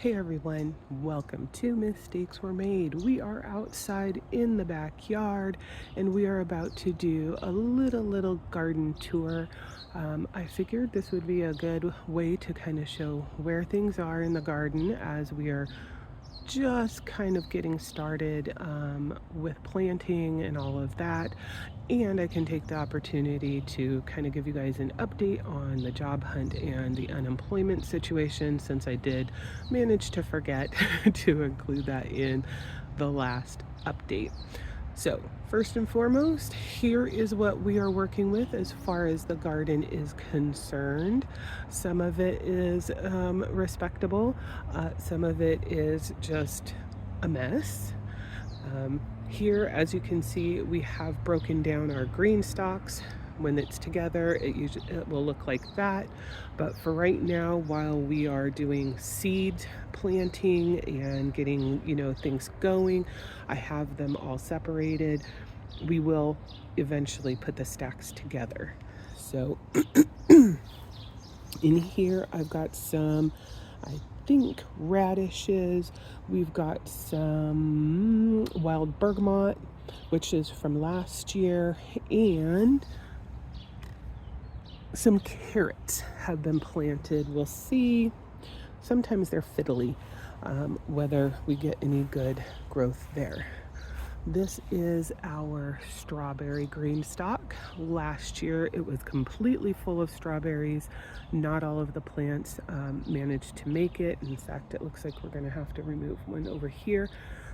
Hey everyone, welcome to Mistakes Were Made. We are outside in the backyard and we are about to do a little garden tour. I figured this would be a good way to kind of show where things are in the garden as we are just kind of getting started with planting and all of that. And I can take the opportunity to kind of give you guys an update on the job hunt and the unemployment situation, since I did manage to forget to include that in the last update. So first and foremost, here is what we are working with as far as the garden is concerned. Some of it is respectable. Some of it is just a mess. Here, as you can see, we have broken down our green stalks. When it's together, it will look like that. But for right now, while we are doing seed planting and getting, things going, I have them all separated. We will eventually put the stacks together. So in here, I've got some, I think, radishes. We've got some wild bergamot, which is from last year, and some carrots have been planted. We'll see. Sometimes they're fiddly, whether we get any good growth there. This is our strawberry green stalk. Last year it was completely full of strawberries. Not all of the plants managed to make it. In fact, it looks like we're going to have to remove one over here.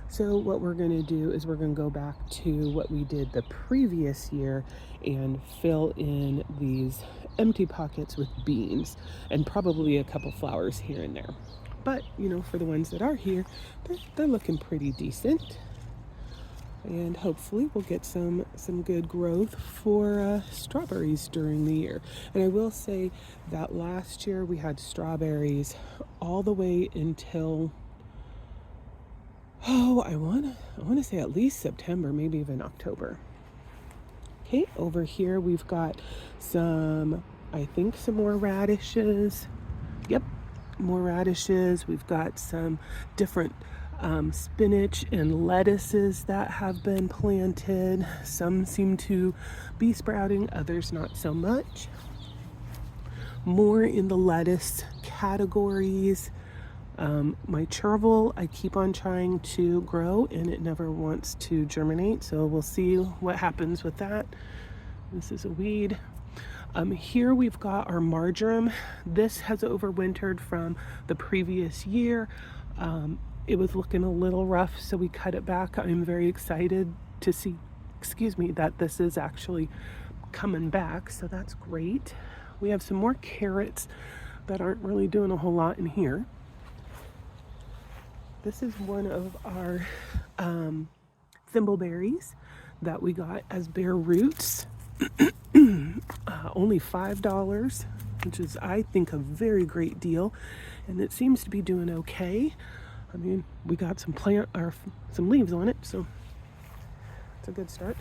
So what we're going to do is we're going to go back to what we did the previous year and fill in these empty pockets with beans and probably a couple flowers here and there. But, for the ones that are here, they're looking pretty decent. And hopefully we'll get some good growth for strawberries during the year. And I will say that last year we had strawberries all the way until, I want to say at least September, maybe even October. Okay, over here we've got some more radishes. Yep, more radishes. We've got some different spinach and lettuces that have been planted. Some seem to be sprouting, others not so much. More in the lettuce categories. My chervil, I keep on trying to grow and it never wants to germinate, so we'll see what happens with that. This is a weed. Here we've got our marjoram. This has overwintered from the previous year. It was looking a little rough, so we cut it back. I'm very excited to see, that this is actually coming back, so that's great. We have some more carrots that aren't really doing a whole lot in here. This is one of our thimbleberries that we got as bare roots. Only $5, which is, I think, a very great deal, and it seems to be doing okay. I mean, we got some leaves on it, so it's a good start.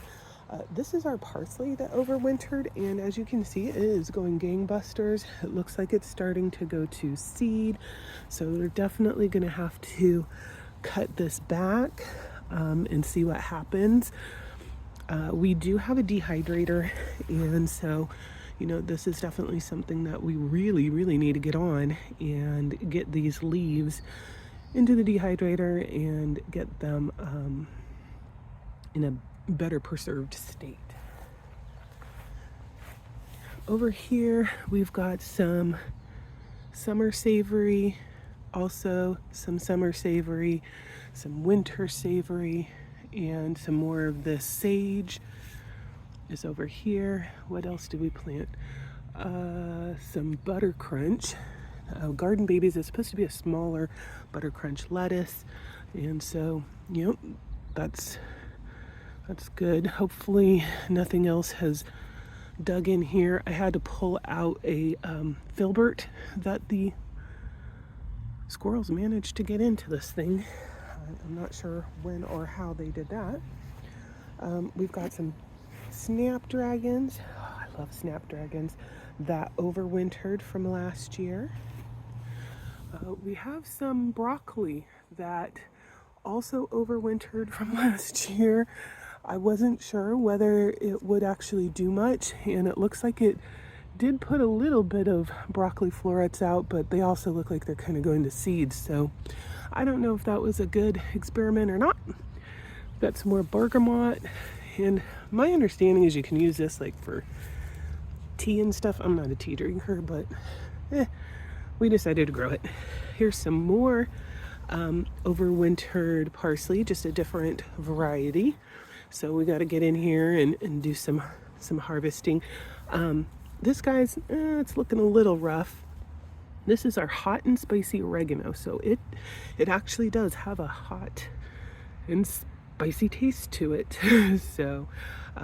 This is our parsley that overwintered, and as you can see, it is going gangbusters. It looks like it's starting to go to seed, so we're definitely going to have to cut this back and see what happens. We do have a dehydrator, and so, this is definitely something that we really need to get on and get these leaves into the dehydrator and get them in a better preserved state. Over here we've got some summer savory, also some summer savory, some winter savory, and some more of the sage is over here. What else do we plant? Some butter crunch. Garden Babies is supposed to be a smaller butter crunch lettuce, and so that's good. Hopefully nothing else has dug in here. I had to pull out a filbert that the squirrels managed to get into this thing. I'm not sure when or how they did that. We've got some snapdragons. Oh, I love snapdragons that overwintered from last year. We have some broccoli that also overwintered from last year. I wasn't sure whether it would actually do much, and it looks like it did put a little bit of broccoli florets out, but they also look like they're kind of going to seed. So I don't know if that was a good experiment or not. Got some more bergamot, and my understanding is you can use this like for tea and stuff. I'm not a tea drinker, but we decided to grow it. Here's some more overwintered parsley, just a different variety. So we got to get in here and do some harvesting. This guy's, it's looking a little rough. This is our hot and spicy oregano. So it actually does have a hot and spicy taste to it. So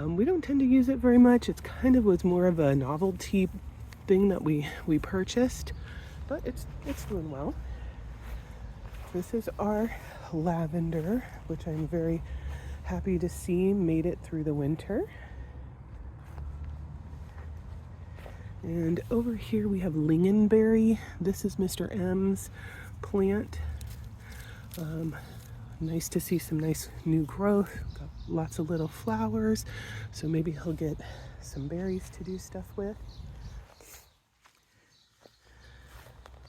we don't tend to use it very much. It's kind of was more of a novelty thing that we purchased, but it's doing well. This is our lavender, which I'm very happy to see made it through the winter. And over here we have lingonberry. This is Mr. M's plant. Nice to see some nice new growth. Got lots of little flowers, so maybe he'll get some berries to do stuff with.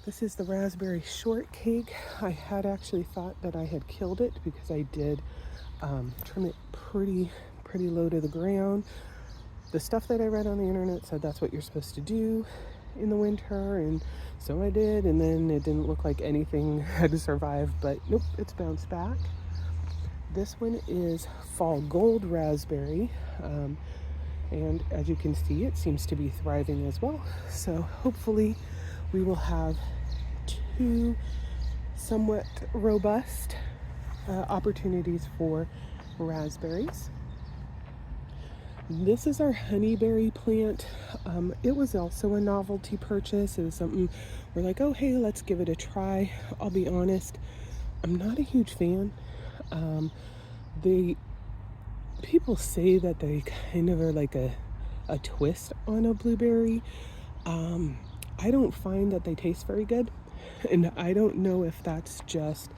This is the raspberry shortcake. I had actually thought that I had killed it because I did trim it pretty low to the ground. The stuff that I read on the internet said that's what you're supposed to do in the winter, and so I did, and then it didn't look like anything had survived, but nope, it's bounced back. This one is fall gold raspberry, and as you can see, it seems to be thriving as well. So hopefully we will have two somewhat robust opportunities for raspberries. This is our honeyberry plant. It was also a novelty purchase. It was something we're like, oh, hey, let's give it a try. I'll be honest, I'm not a huge fan. People say that they kind of are like a twist on a blueberry. I don't find that they taste very good. And I don't know if that's just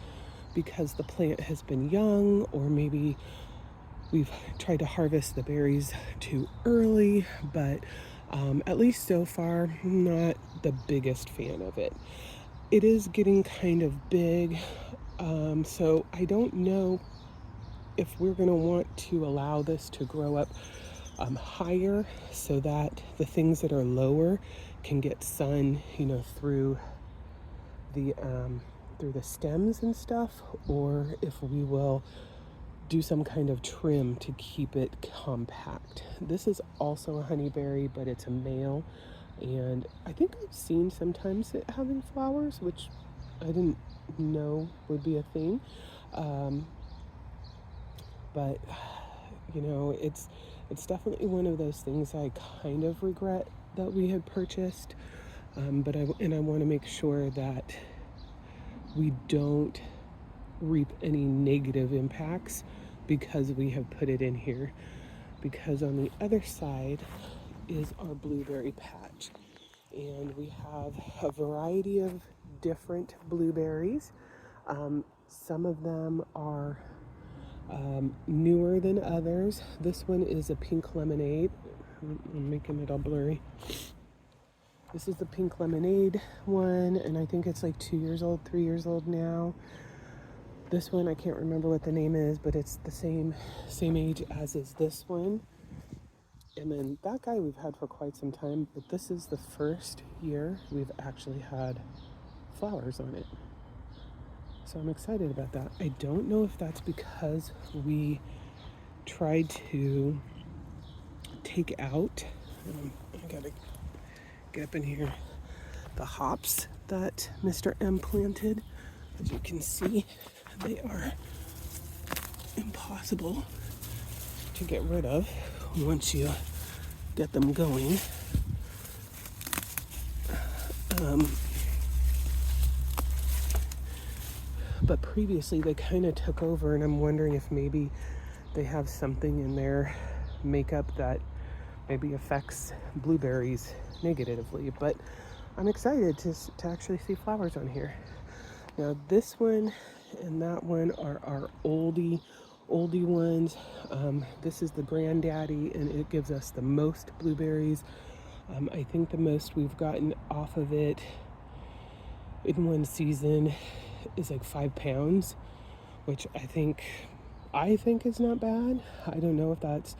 because the plant has been young, or maybe we've tried to harvest the berries too early, but at least so far, not the biggest fan of it. It is getting kind of big, so I don't know if we're going to want to allow this to grow up higher so that the things that are lower can get sun, through the stems and stuff, or if we will do some kind of trim to keep it compact. This is also a honeyberry, but it's a male, and I think I've seen sometimes it having flowers, which I didn't know would be a thing. But it's definitely one of those things I kind of regret that we had purchased. But I want to make sure that we don't reap any negative impacts because we have put it in here. Because on the other side is our blueberry patch, and we have a variety of different blueberries. Some of them are newer than others. This one is a pink lemonade. I'm making it all blurry. This is the pink lemonade one, and I think it's like 2 years old, 3 years old now. This one, I can't remember what the name is, but it's the same age as is this one. And then that guy we've had for quite some time, but this is the first year we've actually had flowers on it. So I'm excited about that. I don't know if that's because we tried to take out, I gotta get up in here, the hops that Mr. M planted. As you can see, they are impossible to get rid of once you get them going. But previously they kind of took over, and I'm wondering if maybe they have something in their makeup that maybe affects blueberries negatively. But I'm excited to actually see flowers on here. Now this one and that one are our oldie ones. This is the granddaddy, and it gives us the most blueberries. I think the most we've gotten off of it in one season is like 5 pounds, which I think is not bad. I don't know if that's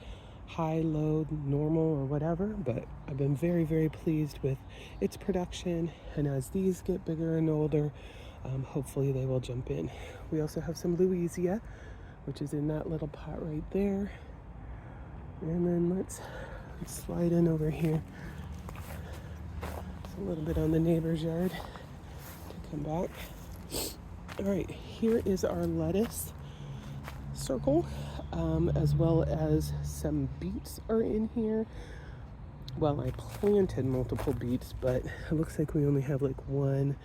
high, low, normal, or whatever, but I've been very, very pleased with its production. And as these get bigger and older, hopefully they will jump in. We also have some Louisia, which is in that little pot right there. And then let's slide in over here. It's a little bit on the neighbor's yard to come back. All right, here is our lettuce circle, as well as some beets are in here. Well, I planted multiple beets, but it looks like we only have like 1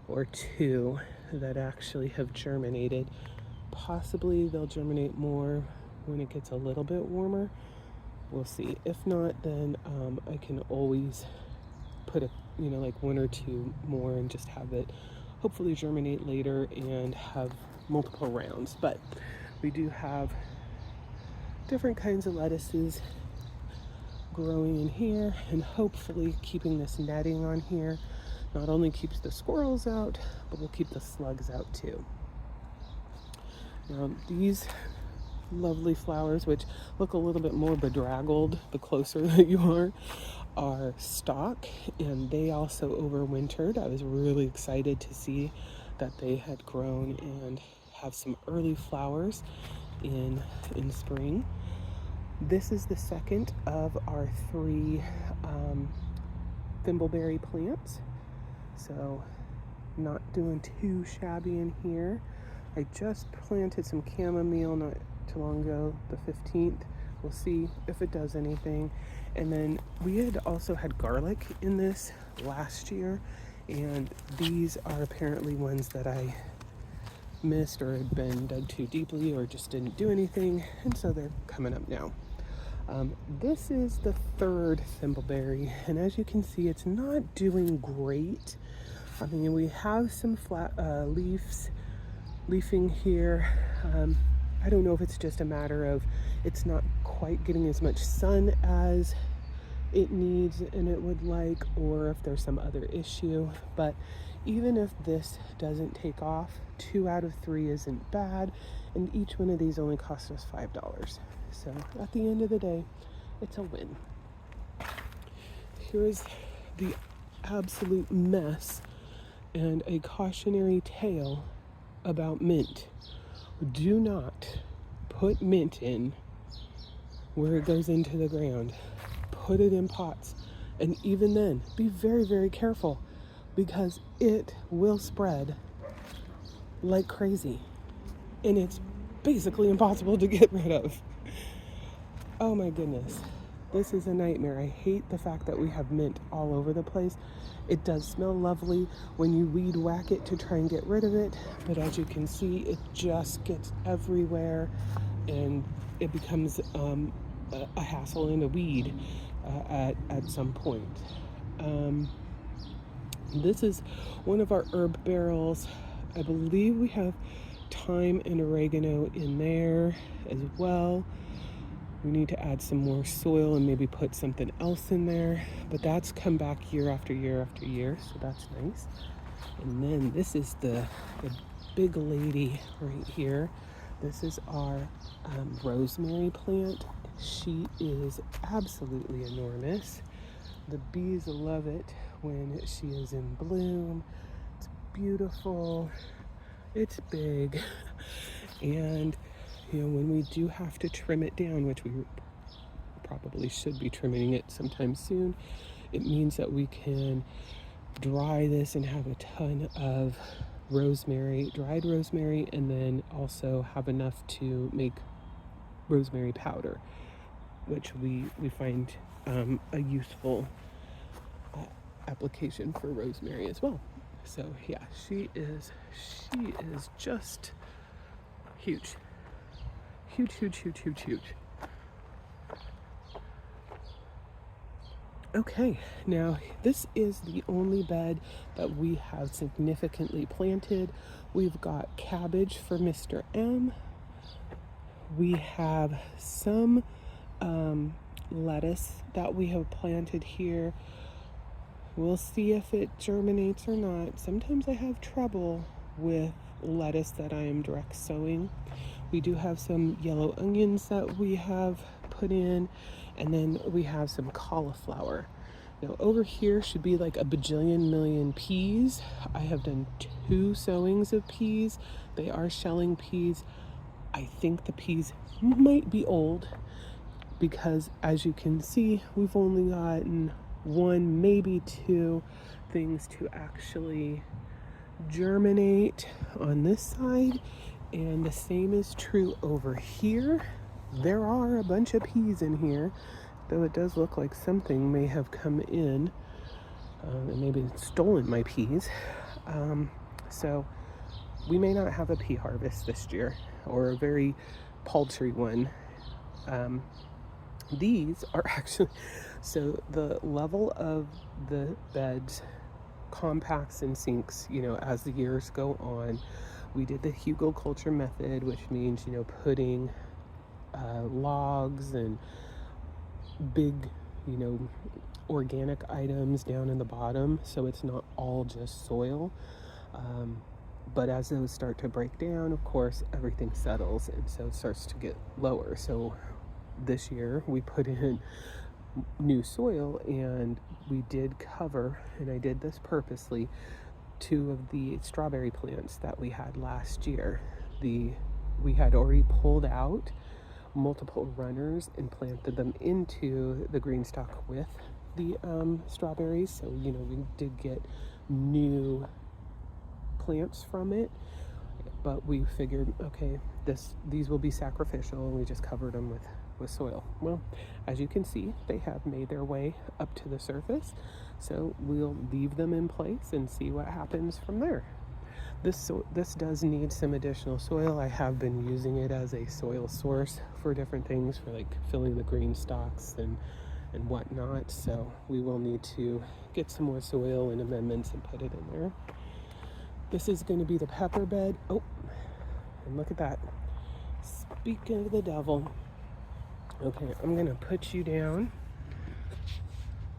or 2 that actually have germinated. Possibly they'll germinate more when it gets a little bit warmer. We'll see. If not, then I can always put like 1 or 2 more and just have it hopefully germinate later and have multiple rounds. But we do have different kinds of lettuces growing in here, and hopefully keeping this netting on here not only keeps the squirrels out, but will keep the slugs out too. Now these lovely flowers, which look a little bit more bedraggled the closer that you are stock, and they also overwintered. I was really excited to see that they had grown and have some early flowers in spring. This is the second of our 3 thimbleberry plants, so not doing too shabby in here. I just planted some chamomile not too long ago, the 15th. We'll see if it does anything. And then we had also had garlic in this last year, and these are apparently ones that I missed or had been dug too deeply or just didn't do anything, and so they're coming up now. This is the 3rd thimbleberry, and as you can see, it's not doing great. I mean, we have some flat leafing here. I don't know if it's just a matter of it's not quite getting as much sun as it needs and it would like, or if there's some other issue. But even if this doesn't take off, 2 out of 3 isn't bad, and each one of these only cost us $5. So at the end of the day, it's a win. Here's the absolute mess and a cautionary tale about mint. Do not put mint in where it goes into the ground. Put it in pots, and even then, be very, very careful, because it will spread like crazy, and it's basically impossible to get rid of. Oh my goodness, this is a nightmare. I hate the fact that we have mint all over the place. It does smell lovely when you weed whack it to try and get rid of it, but as you can see, it just gets everywhere, and it becomes a hassle and a weed at some point. This is one of our herb barrels. I believe we have thyme and oregano in there as well. We need to add some more soil and maybe put something else in there, but that's come back year after year after year, so that's nice. And then this is the big lady right here. This is our rosemary plant. She is absolutely enormous. The bees love it when she is in bloom. It's beautiful, it's big, and when we do have to trim it down, which we probably should be trimming it sometime soon, it means that we can dry this and have a ton of rosemary, dried rosemary, and then also have enough to make rosemary powder, which we find a useful application for rosemary as well. So yeah, she is just huge. Huge. Okay, now this is the only bed that we have significantly planted. We've got cabbage for Mr. M. We have some lettuce that we have planted here. We'll see if it germinates or not. Sometimes I have trouble with lettuce that I am direct sowing. We do have some yellow onions that we have put in, and then we have some cauliflower. Now over here should be like a bajillion million peas. I have done 2 sowings of peas. They are shelling peas. I think the peas might be old because, as you can see, we've only gotten 1, maybe 2 things to actually germinate on this side, and the same is true over here. There are a bunch of peas in here, though it does look like something may have come in and maybe stolen my peas. So we may not have a pea harvest this year, or a very paltry one. These are actually, so the level of the beds compacts and sinks, as the years go on. We did the hugelkultur method, which means, putting logs and big, organic items down in the bottom, so it's not all just soil. But as those start to break down, of course, everything settles, and so it starts to get lower. So this year we put in new soil, and we did cover, and I did this purposely, 2 of the strawberry plants that we had last year. We had already pulled out multiple runners and planted them into the green stock with the strawberries. So, we did get new plants from it, but we figured, okay, these will be sacrificial, and we just covered them with soil. Well, as you can see, they have made their way up to the surface, so we'll leave them in place and see what happens from there. This does need some additional soil. I have been using it as a soil source for different things, for like filling the green stalks and whatnot, so we will need to get some more soil and amendments and put it in there. This is going to be the pepper bed. Oh, and look at that. Speaking of the devil. Okay, I'm going to put you down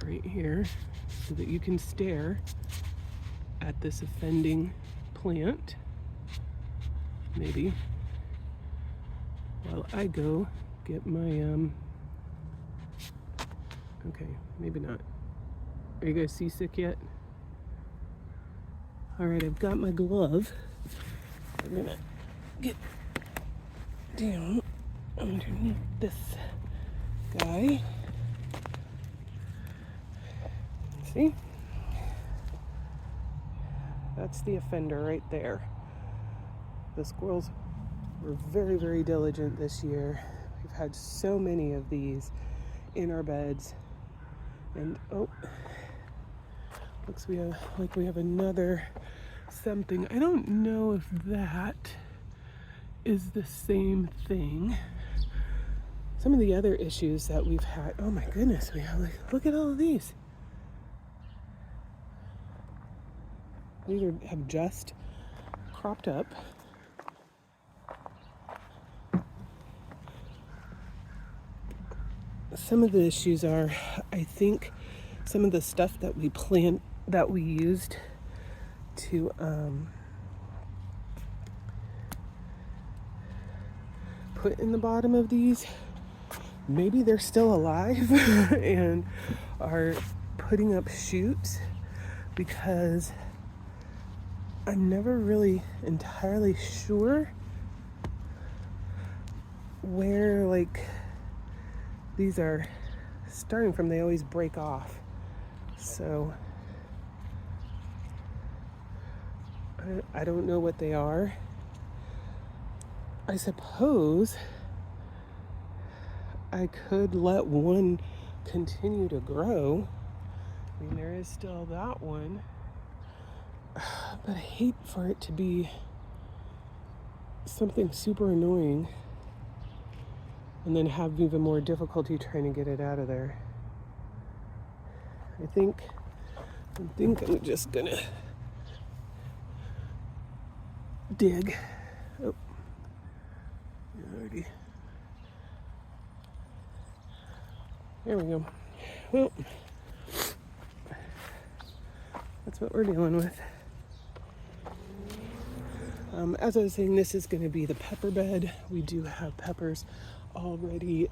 right here so that you can stare at this offending plant, maybe, while I go get my, okay, maybe not. Are you guys seasick yet? All right, I've got my glove. I'm gonna get down underneath this guy. See? That's the offender right there. The squirrels were very, very diligent this year. We've had so many of these in our beds. And looks like we have another something. I don't know if that is the same thing. Some of the other issues that we've had, oh my goodness, we have look at all of these. These have just cropped up. Some of the issues are, I think, some of the stuff that we used to put in the bottom of these, maybe they're still alive and are putting up shoots, because I'm never really entirely sure where these are starting from. They always break off, so I don't know what they are. I suppose I could let one continue to grow. I mean, there is still that one, but I hate for it to be something super annoying and then have even more difficulty trying to get it out of there. I think I'm just gonna dig. Oh, already. There we go. Well, that's what we're dealing with. As I was saying, this is going to be the pepper bed. We do have peppers already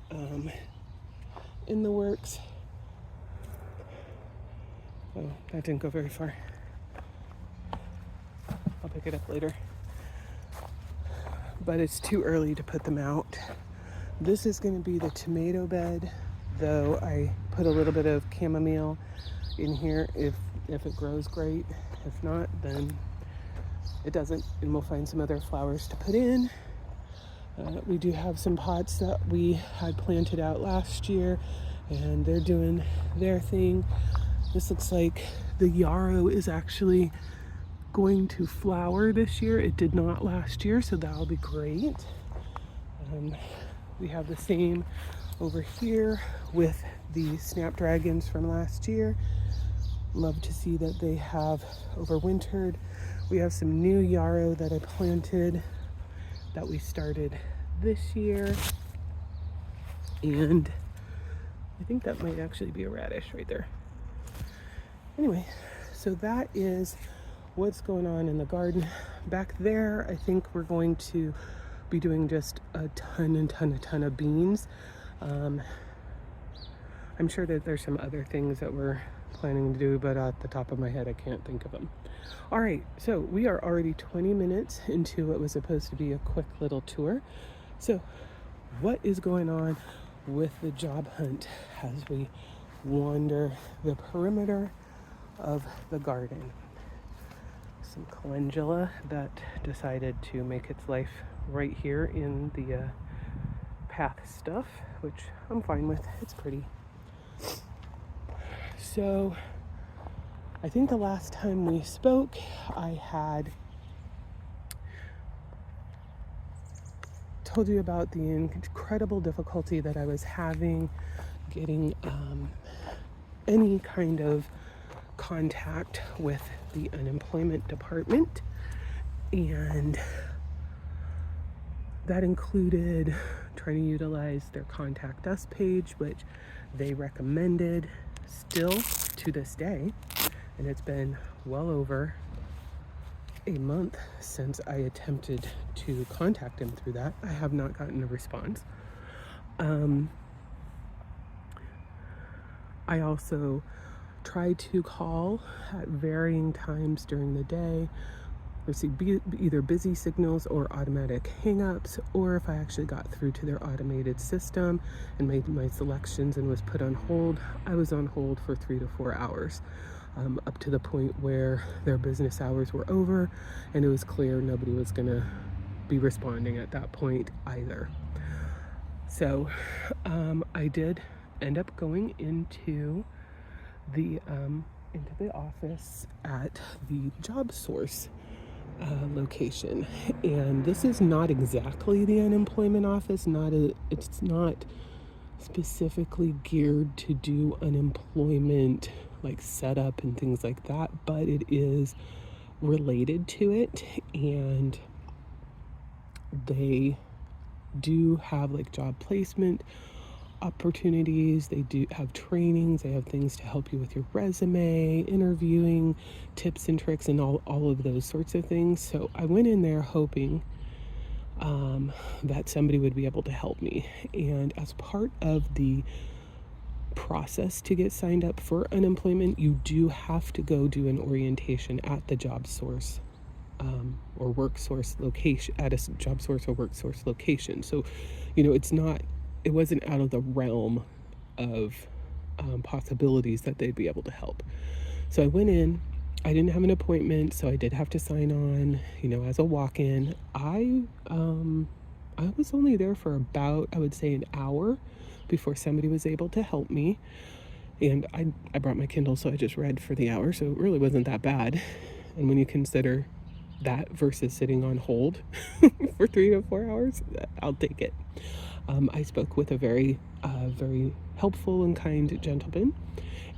in the works. Oh, that didn't go very far. I'll pick it up later. But it's too early to put them out. This is going to be the tomato bed, though I put a little bit of chamomile in here if it grows great. If not, then it doesn't, and we'll find some other flowers to put in. We do have some pots that we had planted out last year, and they're doing their thing. This looks like the yarrow is actually going to flower this year. It did not last year, so that'll be great. We have the same over here with the snapdragons from last year. Love to see that they have overwintered. We have some new yarrow that I planted that we started this year. And I think that might actually be a radish right there. Anyway, so that is what's going on in the garden. Back there, I think we're going to be doing just a ton of beans. I'm sure that there's some other things that we're planning to do, but at the top of my head, I can't think of them. All right, so we are already 20 minutes into what was supposed to be a quick little tour. So what is going on with the job hunt as we wander the perimeter of the garden? Some calendula that decided to make its life right here in the path stuff, which I'm fine with. It's pretty. So I think the last time we spoke, I had told you about the incredible difficulty that I was having getting any kind of contact with the unemployment department, and that included trying to utilize their contact us page, which they recommended still to this day, and it's been well over a month since I attempted to contact him through that. I have not gotten a response. I also tried to call at varying times during the day, receive either busy signals or automatic hang-ups, or if I actually got through to their automated system and made my selections and was put on hold, I was on hold for 3 to 4 hours, up to the point where their business hours were over, and it was clear nobody was gonna be responding at that point either. So I did end up going into the office at the job source location, and this is not exactly the unemployment office. It's not specifically geared to do unemployment like setup and things like that, but it is related to it, and they do have like job placement opportunities. They do have trainings. They have things to help you with your resume, interviewing, tips and tricks, and all of those sorts of things. So I went in there hoping that somebody would be able to help me. And as part of the process to get signed up for unemployment, you do have to go do an orientation at the job source or work source location, at a job source or work source location. So, it wasn't out of the realm of possibilities that they'd be able to help. So I went in. I didn't have an appointment, so I did have to sign on, as a walk-in. I was only there for about, I would say, an hour before somebody was able to help me. And I brought my Kindle, so I just read for the hour, so it really wasn't that bad. And when you consider that versus sitting on hold for 3 to 4 hours, I'll take it. I spoke with a very helpful and kind gentleman,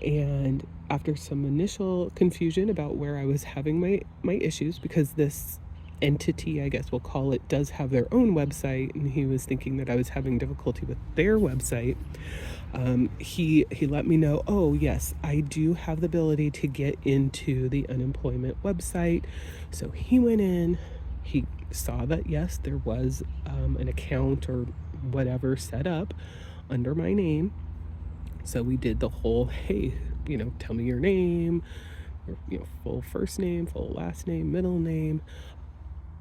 and after some initial confusion about where I was having my issues, because this entity, I guess we'll call it, does have their own website, and he was thinking that I was having difficulty with their website. He let me know, oh yes, I do have the ability to get into the unemployment website. So he went in, he saw that yes, there was an account or whatever set up under my name. So we did the whole, hey, tell me your name, your full first name, full last name, middle name,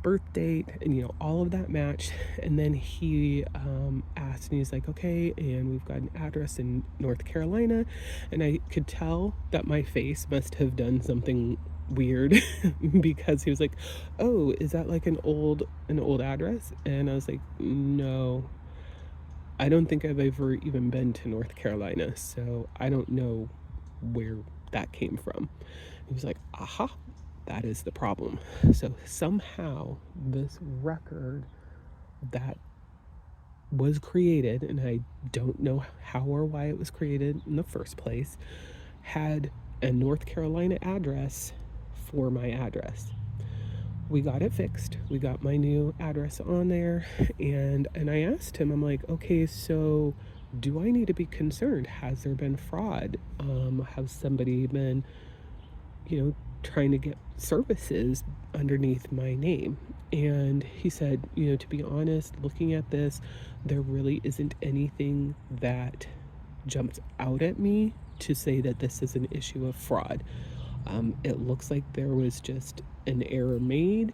birth date, and all of that matched. And then he asked, and he's like, okay, and we've got an address in North Carolina. And I could tell that my face must have done something weird because he was like, oh, is that like an old address? And I was like, no, I don't think I've ever even been to North Carolina, so I don't know where that came from. He was like, aha, that is the problem. So somehow this record that was created, and I don't know how or why it was created in the first place, had a North Carolina address for my address. We got it fixed. We got my new address on there, and I asked him, I'm like, okay, so do I need to be concerned? Has there been fraud? Has somebody been, trying to get services underneath my name? And he said, to be honest, looking at this, there really isn't anything that jumps out at me to say that this is an issue of fraud. It looks like there was just an error made.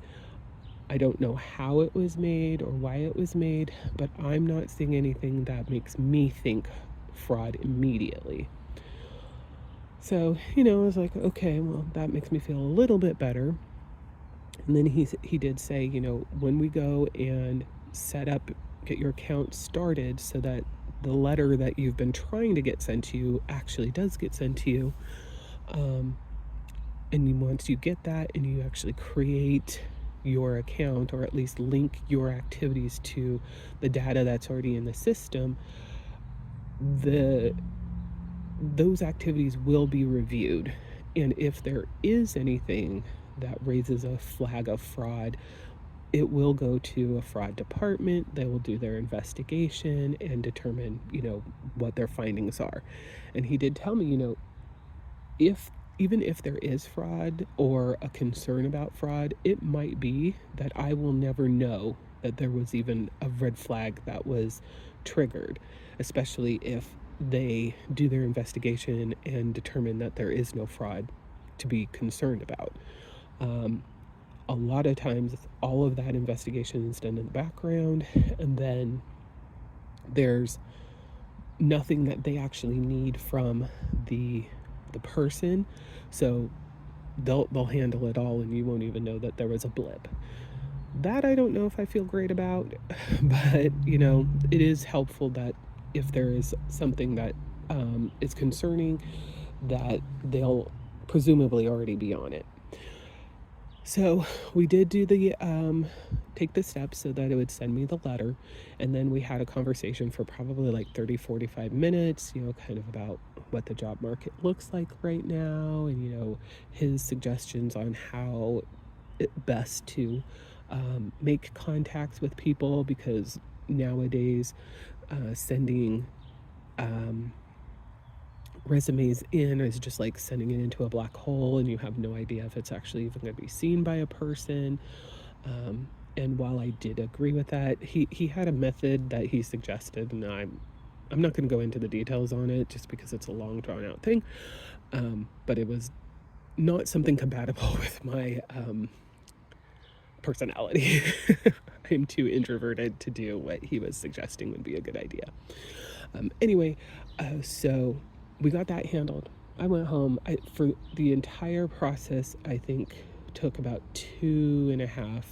I don't know how it was made or why it was made, but I'm not seeing anything that makes me think fraud immediately. So, I was like, okay, well, that makes me feel a little bit better. And then he did say, when we go and get your account started so that the letter that you've been trying to get sent to you actually does get sent to you, and once you get that and you actually create your account, or at least link your activities to the data that's already in the system, those activities will be reviewed. And if there is anything that raises a flag of fraud, it will go to a fraud department. They will do their investigation and determine, what their findings are. And he did tell me, even if there is fraud or a concern about fraud, it might be that I will never know that there was even a red flag that was triggered, especially if they do their investigation and determine that there is no fraud to be concerned about. A lot of times, all of that investigation is done in the background, and then there's nothing that they actually need from the person, so they'll handle it all, and you won't even know that there was a blip. That I don't know if I feel great about, but it is helpful that if there is something that is concerning, that they'll presumably already be on it. So we did do take the steps so that it would send me the letter, and then we had a conversation for probably like 30-45 minutes, kind of about what the job market looks like right now, and his suggestions on how best to make contacts with people, because nowadays sending resumes in is just like sending it into a black hole, and you have no idea if it's actually even going to be seen by a person. And while I did agree with that, he had a method that he suggested, and I'm not going to go into the details on it just because it's a long drawn out thing, but it was not something compatible with my personality. I'm too introverted to do what he was suggesting would be a good idea. Anyway, so we got that handled. I went home. For the entire process, I think took about 2.5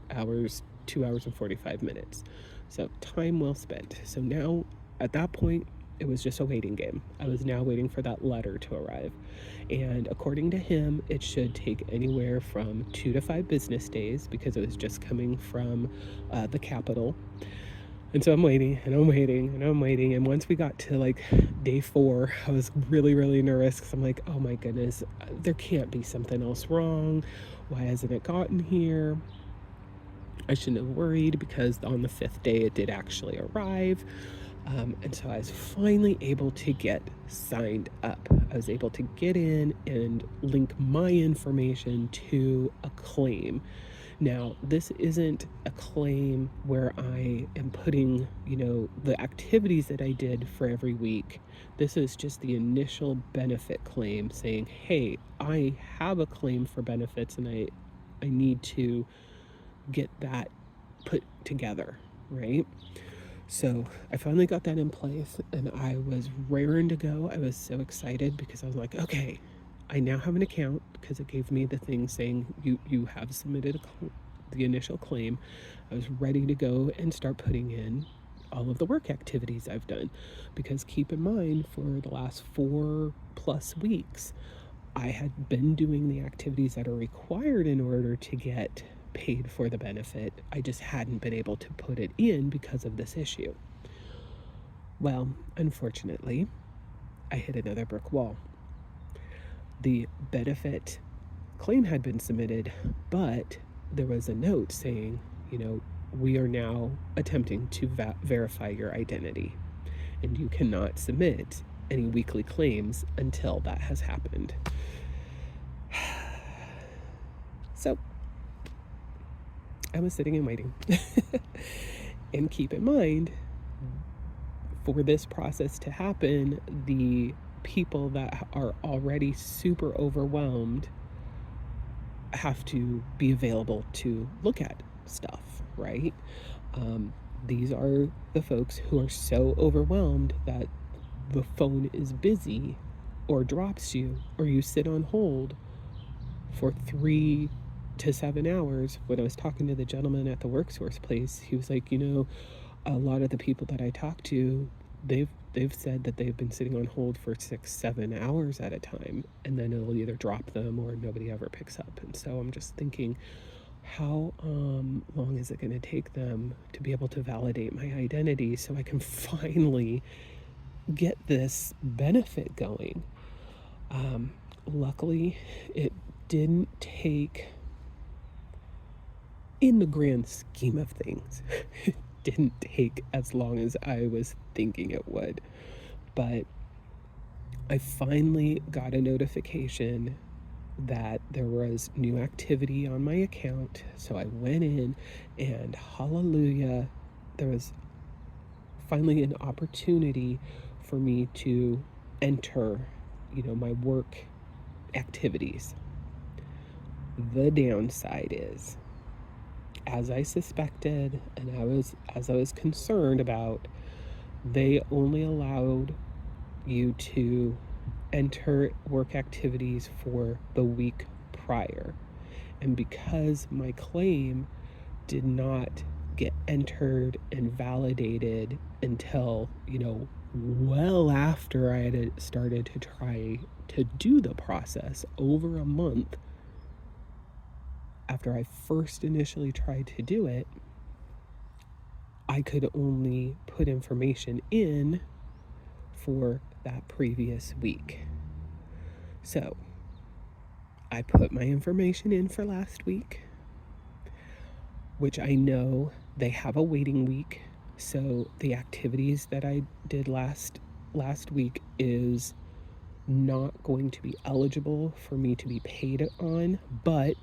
hours, 2 hours and 45 minutes. So time well spent. So now at that point, it was just a waiting game. I was now waiting for that letter to arrive. And according to him, it should take anywhere from 2 to 5 business days, because it was just coming from the capital. And so I'm waiting and I'm waiting and I'm waiting. And once we got to like day 4, I was really, really nervous because I'm like, oh my goodness, there can't be something else wrong. Why hasn't it gotten here? I shouldn't have worried because on the 5th day it did actually arrive. And so I was finally able to get signed up. I was able to get in and link my information to a claim. Now, this isn't a claim where I am putting, the activities that I did for every week. This is just the initial benefit claim saying, hey, I have a claim for benefits and I need to get that put together, right? So I finally got that in place and I was raring to go. I was so excited because I was like, okay, I now have an account because it gave me the thing saying you have submitted the initial claim. I was ready to go and start putting in all of the work activities I've done, because keep in mind, for the last 4+ weeks, I had been doing the activities that are required in order to get paid for the benefit. I just hadn't been able to put it in because of this issue. Well, unfortunately, I hit another brick wall. The benefit claim had been submitted, but there was a note saying, we are now attempting to verify your identity, and you cannot submit any weekly claims until that has happened. So I was sitting and waiting. And keep in mind, for this process to happen, the people that are already super overwhelmed have to be available to look at stuff, right? These are the folks who are so overwhelmed that the phone is busy or drops you, or you sit on hold for 3 to 7 hours. When I was talking to the gentleman at the WorkSource place, he was like, a lot of the people that I talk to, they've said that they've been sitting on hold for 6-7 hours at a time, and then it'll either drop them or nobody ever picks up. And so I'm just thinking, how long is it going to take them to be able to validate my identity so I can finally get this benefit going? Luckily, it didn't take, in the grand scheme of things, it didn't take as long as I was thinking it would. But I finally got a notification that there was new activity on my account. So I went in, and hallelujah, there was finally an opportunity for me to enter, my work activities. The downside is, as I suspected and as I was concerned about, they only allowed you to enter work activities for the week prior. And because my claim did not get entered and validated until, well after I had started to try to do the process, over a month after I first initially tried to do it, I could only put information in for that previous week. So I put my information in for last week, which I know they have a waiting week. So the activities that I did last week is not going to be eligible for me to be paid on, but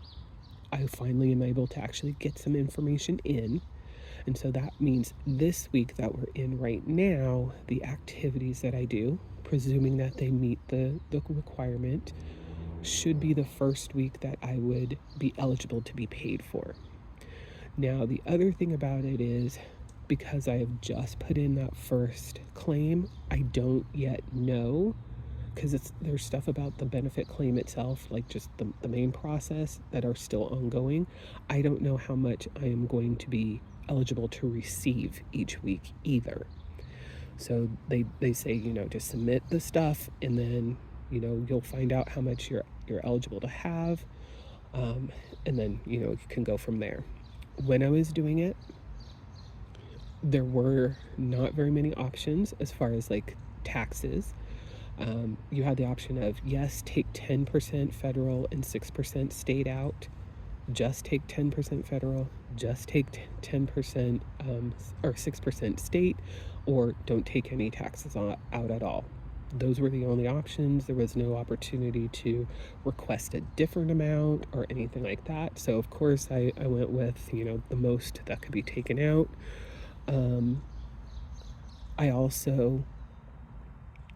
I finally am able to actually get some information in. And so that means this week that we're in right now, the activities that I do, presuming that they meet the requirement, should be the first week that I would be eligible to be paid for. Now, the other thing about it is, because I have just put in that first claim, I don't yet know, because there's stuff about the benefit claim itself, like just the main process, that are still ongoing. I don't know how much I am going to be eligible to receive each week either. So they say, just submit the stuff, and then, you'll find out how much you're eligible to have, and then, you can go from there. When I was doing it, there were not very many options as far as like taxes. You had the option of, yes, take 10% federal and 6% state out, just take 10% federal, just take 10% or 6% state, or don't take any taxes out at all. Those were the only options. There was no opportunity to request a different amount or anything like that. So of course I went with, the most that could be taken out. I also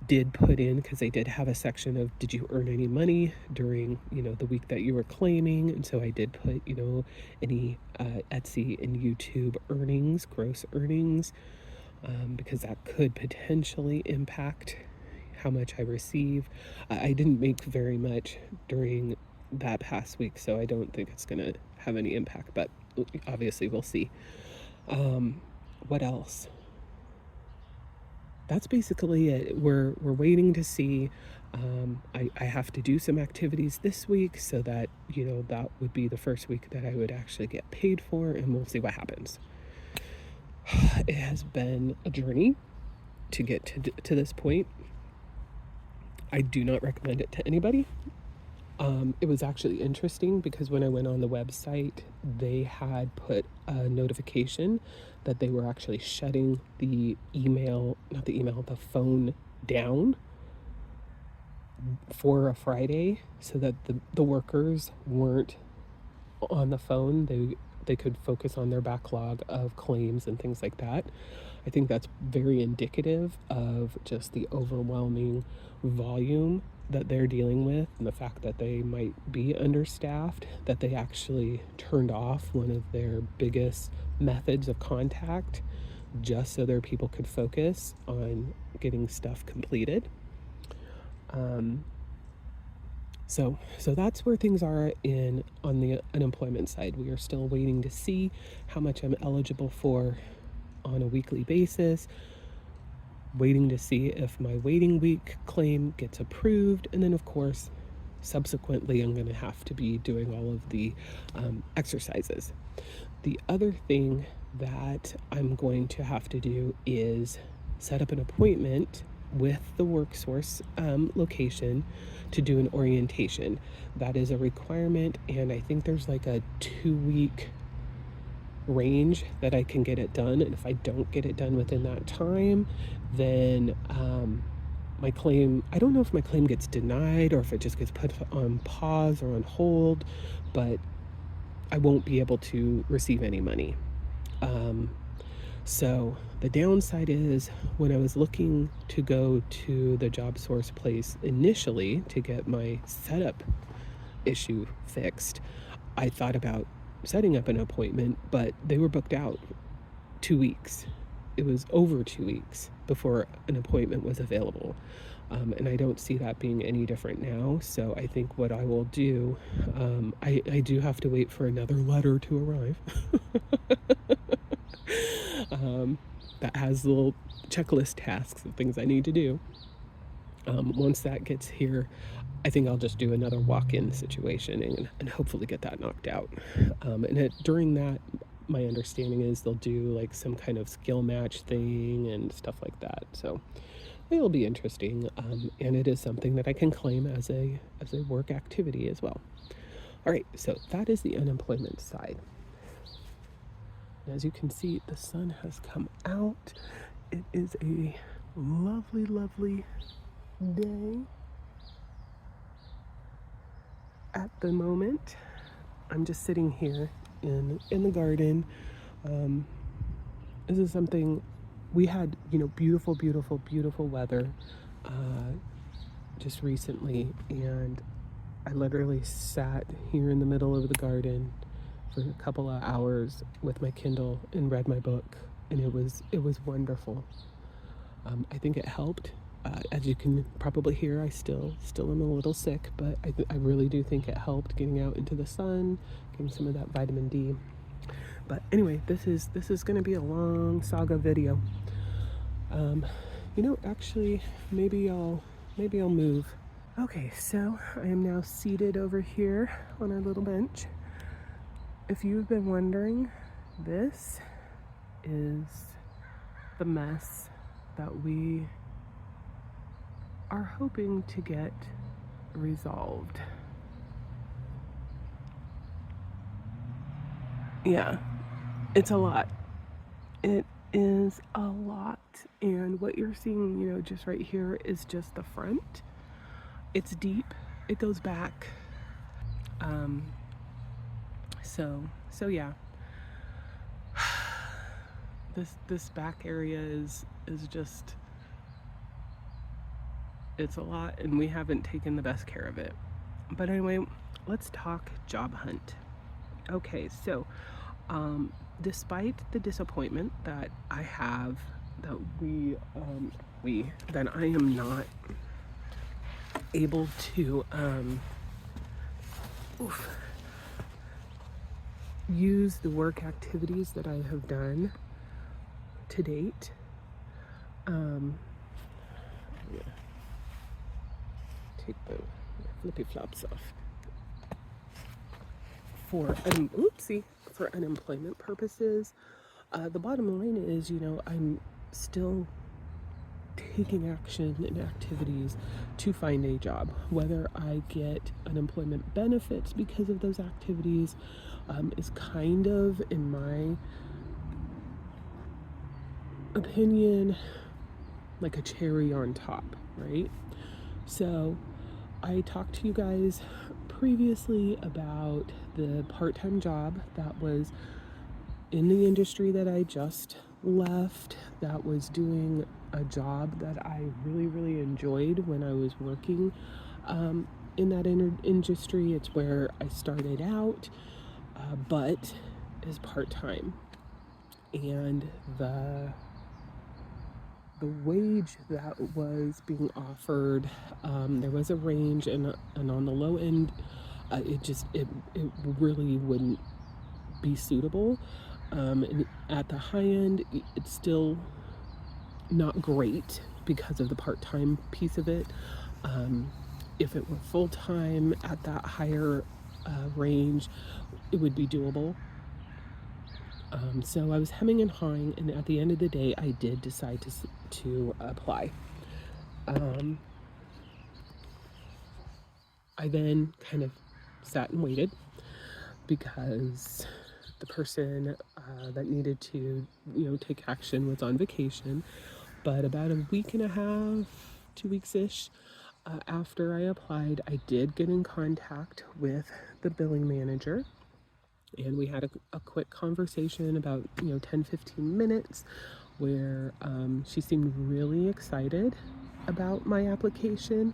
did put in, because they did have a section of, did you earn any money during the week that you were claiming, and so I did put any Etsy and YouTube earnings, gross earnings, because that could potentially impact how much I receive. I didn't make very much during that past week, so I don't think it's gonna have any impact, but obviously we'll see. What else? That's basically it. We're waiting to see. I have to do some activities this week, so that that would be the first week that I would actually get paid for, and we'll see what happens. It has been a journey to get to this point. I do not recommend it to anybody. It was actually interesting because when I went on the website, they had put a notification that they were actually shutting the phone down for a Friday, so that the workers weren't on the phone. They could focus on their backlog of claims and things like that. I think that's very indicative of just the overwhelming volume that they're dealing with, and the fact that they might be understaffed, that they actually turned off one of their biggest methods of contact just so their people could focus on getting stuff completed. So that's where things are on the unemployment side. We are still waiting to see how much I'm eligible for on a weekly basis, waiting to see if my waiting week claim gets approved, and then of course subsequently I'm going to have to be doing all of the exercises. The other thing that I'm going to have to do is set up an appointment with the WorkSource location to do an orientation. That is a requirement, and I think there's like a 2-week range that I can get it done, and if I don't get it done within that time, then my claim, I don't know if my claim gets denied or if it just gets put on pause or on hold, but I won't be able to receive any money. So the downside is, when I was looking to go to the job source place initially to get my setup issue fixed, I thought about setting up an appointment, but they were booked out 2 weeks. It was over 2 weeks before an appointment was available. And I don't see that being any different now. So I think what I will do, I do have to wait for another letter to arrive. That has little checklist tasks of things I need to do. Once that gets here, I think I'll just do another walk-in situation and hopefully get that knocked out. During that, my understanding is they'll do like some kind of skill match thing and stuff like that. So it'll be interesting, and it is something that I can claim as a work activity as well. All right, so that is the unemployment side. As you can see, the sun has come out. It is a lovely, lovely day. At the moment, I'm just sitting here in the garden. This is something we had, beautiful, beautiful, beautiful weather just recently, and I literally sat here in the middle of the garden for a couple of hours with my Kindle and read my book, and it was wonderful. I think it helped. As you can probably hear, I still am a little sick, but I really do think it helped getting out into the sun, getting some of that vitamin D. But anyway, this is going to be a long Saga video. Actually, maybe I'll move. Okay, so I am now seated over here on our little bench. If you've been wondering, this is the mess that we are hoping to get resolved. Yeah, it's a lot. It is a lot. And what you're seeing, just right here is just the front. It's deep. It goes back. So yeah. This back area is just, it's a lot, and we haven't taken the best care of it. But anyway, let's talk job hunt. Okay, so despite the disappointment that I have that that I am not able to use the work activities that I have done to date. Take the flippy flops off. For unemployment purposes, the bottom line is, I'm still taking action and activities to find a job. Whether I get unemployment benefits because of those activities is kind of, in my opinion, like a cherry on top, right? So I talked to you guys previously about the part-time job that was in the industry that I just left, that was doing a job that I really, really enjoyed when I was working in that industry. It's where I started out, but is part-time. And the wage that was being offered, there was a range, and on the low end, it really wouldn't be suitable. And at the high end, it's still not great because of the part-time piece of it. If it were full-time at that higher range, it would be doable. So I was hemming and hawing, and at the end of the day, I did decide to apply. I then kind of sat and waited because the person that needed to, take action was on vacation. But about a week and a half, 2 weeks-ish, after I applied, I did get in contact with the billing manager. And we had a quick conversation about 10-15 minutes where she seemed really excited about my application,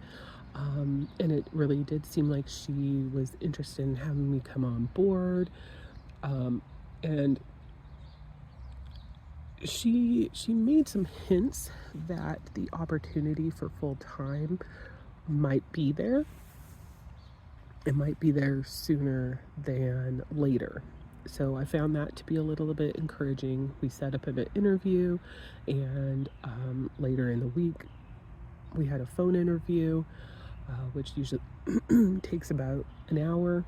and it really did seem like she was interested in having me come on board, and she made some hints that the opportunity for full-time might be there. It might be there sooner than later. So I found that to be a little bit encouraging. We set up an interview, and later in the week, we had a phone interview, which usually takes about an hour.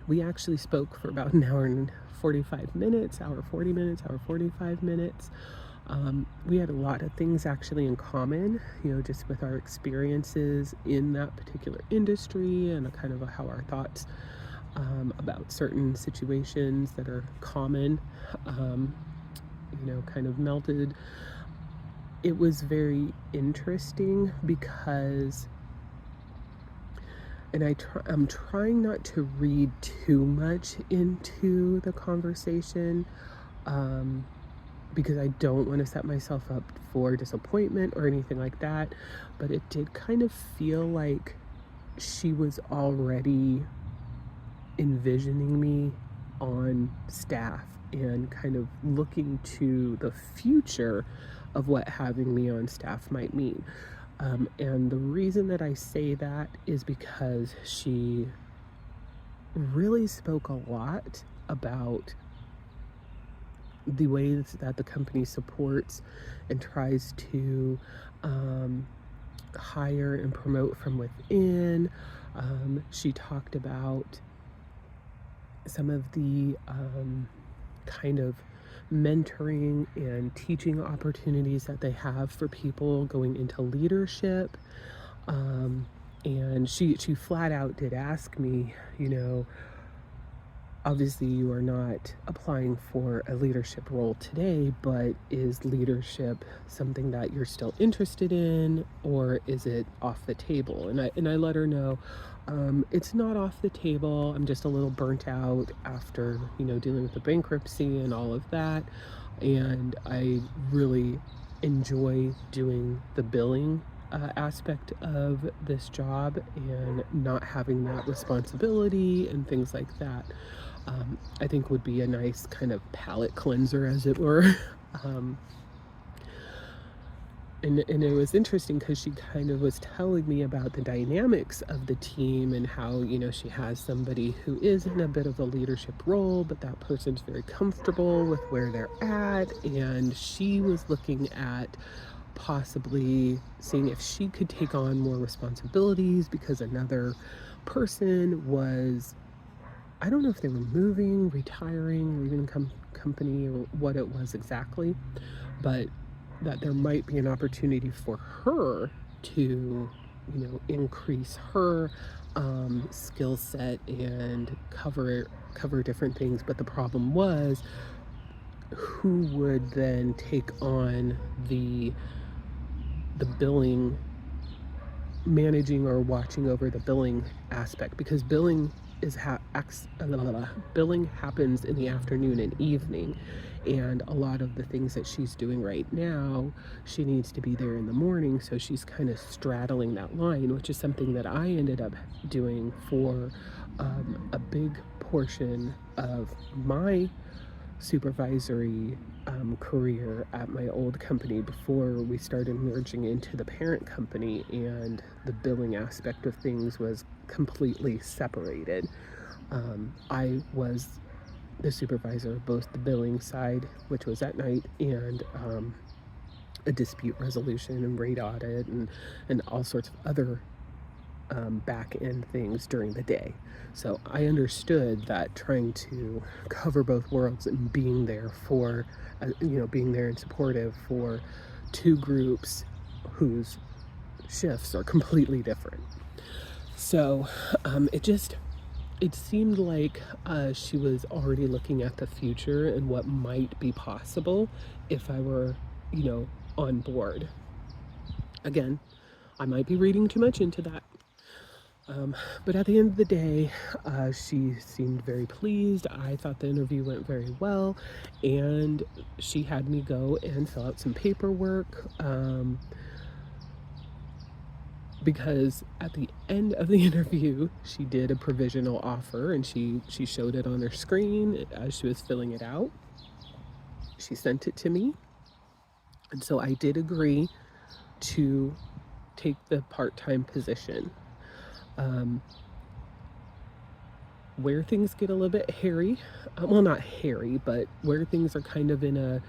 We actually spoke for about an hour and 45 minutes, hour 40 minutes, hour 45 minutes. We had a lot of things actually in common, just with our experiences in that particular industry, and kind of how our thoughts about certain situations that are common, kind of melded. It was very interesting because, and I'm trying not to read too much into the conversation, because I don't want to set myself up for disappointment or anything like that. But it did kind of feel like she was already envisioning me on staff and kind of looking to the future of what having me on staff might mean. And the reason that I say that is because she really spoke a lot about the ways that the company supports and tries to hire and promote from within. She talked about some of the kind of mentoring and teaching opportunities that they have for people going into leadership. And she flat out did ask me, obviously you are not applying for a leadership role today, but is leadership something that you're still interested in, or is it off the table? And I let her know, it's not off the table. I'm just a little burnt out after, dealing with the bankruptcy and all of that. And I really enjoy doing the billing aspect of this job and not having that responsibility and things like that. I think would be a nice kind of palate cleanser, as it were. And it was interesting because she kind of was telling me about the dynamics of the team and how, she has somebody who is in a bit of a leadership role, but that person's very comfortable with where they're at. And she was looking at possibly seeing if she could take on more responsibilities because another person was, I don't know if they were moving, retiring, leaving the company, or what it was exactly, but that there might be an opportunity for her to, increase her skill set and cover different things. But the problem was, who would then take on the billing, managing or watching over the billing aspect, because billing billing happens in the afternoon and evening, and a lot of the things that she's doing right now, she needs to be there in the morning, so she's kind of straddling that line, which is something that I ended up doing for a big portion of my supervisory career at my old company before we started merging into the parent company, and the billing aspect of things was completely separated. I was the supervisor of both the billing side, which was at night, and a dispute resolution and rate audit and all sorts of other back end things during the day. So I understood that trying to cover both worlds and being there for, being there and supportive for two groups whose shifts are completely different. So it seemed like she was already looking at the future and what might be possible if I were, on board. Again, I might be reading too much into that. But at the end of the day, she seemed very pleased. I thought the interview went very well, and she had me go and fill out some paperwork, because at the end of the interview, she did a provisional offer, and she showed it on her screen as she was filling it out. She sent it to me, and so I did agree to take the part-time position. Where things get a little bit hairy, well, not hairy, but where things are kind of in a